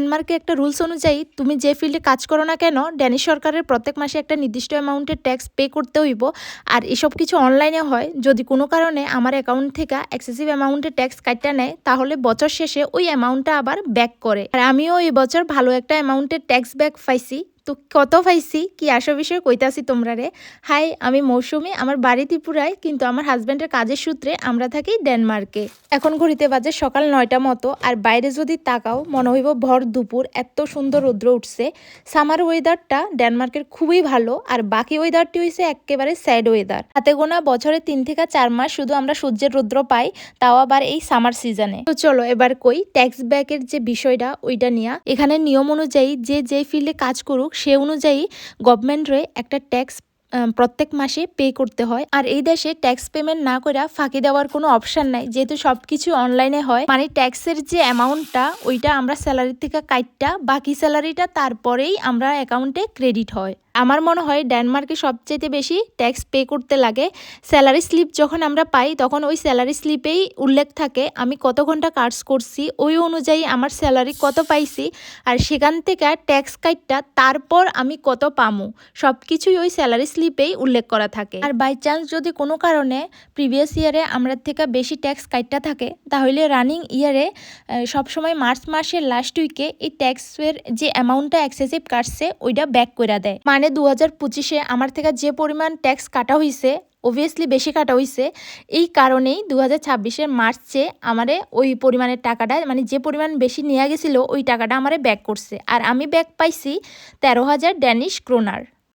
ডেনমার্কে একটা রুলস অনুযায়ী তুমি যে ফিল্ডে কাজ করো না কেন, ড্যানিশ সরকারের প্রত্যেক মাসে একটা নির্দিষ্ট অ্যামাউন্টের ট্যাক্স পে করতে হইব। আর এসব কিছু অনলাইনে হয়। যদি কোনো কারণে আমার অ্যাকাউন্ট থেকে এক্সেসিভ অ্যামাউন্টের ট্যাক্স কাটটা নেয়, তাহলে বছর শেষে ওই অ্যামাউন্টটা আবার ব্যাক করে। আর আমিও এই বছর ভালো একটা অ্যামাউন্টের ট্যাক্স ব্যাক পাইছি। তো কত পাইছি কি আসল বিষয়ে কইতাছি তোমরা রে। হাই, আমি মৌসুমি, আমার বাড়ি ত্রিপুরায়, কিন্তু আমার হাজব্যান্ডের কাজের সূত্রে আমরা থাকি ডেনমার্কে। এখন ঘড়িতে বাজে সকাল 9টা মতো। আর বাইরে যদি তাকাও মনে হইব ভর দুপুর, এত সুন্দর রৌদ্র উঠছে। সামার ওয়েদারটা ডেনমার্কের খুবই ভালো। আর বাকি ওয়েদারটি হয়েছে একেবারে স্যাড ওয়েদার। হাতে গোনা বছরে 3 থেকে 4 মাস শুধু আমরা সূর্যের রৌদ্র পাই, তাও আবার এই সামার সিজনে। তো চলো এবার কই ট্যাক্স ব্যাকের যে বিষয়টা ওইটা নিয়ে। এখানে নিয়ম অনুযায়ী যে ফিল্ডে কাজ করুক সে অনুযায়ী গভর্নমেন্টরে একটা ট্যাক্স প্রত্যেক মাসে পে করতে হয়। আর এই দেশে ট্যাক্স পেমেন্ট না করে ফাঁকি দেওয়ার কোনো অপশন নাই, যেহেতু সবকিছু অনলাইনে হয়। মানে ট্যাক্সের যে অ্যামাউন্টটা ওইটা আমরা স্যালারি থেকে কাইটটা, বাকি স্যালারিটা তারপরেই আমরা অ্যাকাউন্টে ক্রেডিট হয়। আমার মনে হয় ডেনমার্কে সবচেয়ে বেশি ট্যাক্স পে করতে লাগে। স্যালারি স্লিপ যখন আমরা পাই তখন ওই স্যালারি স্লিপেই উল্লেখ থাকে আমি কত ঘন্টা কাজ করছি, ওই অনুযায়ী আমার স্যালারি কত পাইছি, আর সেখান থেকে ট্যাক্স কাইটটা তারপর আমি কত পামু, সব কিছুই ওই স্যালারি স্লিপেই উল্লেখ করা থাকে। আর বাই চান্স যদি কোনো কারণে প্রিভিয়াস ইয়ারে আমরা থেকে বেশি ট্যাক্স কাইটটা থাকে, তাহলে রানিং ইয়ারে সবসময় মার্চ মাসের লাস্ট উইকে এই ট্যাক্সের যে অ্যামাউন্টটা এক্সেসিভ কাটছে ওইটা ব্যাক করে দেয়। মানে 2025-এ আমার থেকে যে পরিমাণ ট্যাক্স কাটা হয়েছে, অবভিয়াসলি বেশি কাটা হয়েছে। এই কারণেই 2026-এর মার্চে আমারে ওই পরিমাণের টাকাটা, মানে যে পরিমাণ বেশি নিয়ে গেছিলো ওই টাকাটা আমারে ব্যাক করছে। আর আমি ব্যাক পাইছি 13,000 ড্যানিশ ক্রোনার।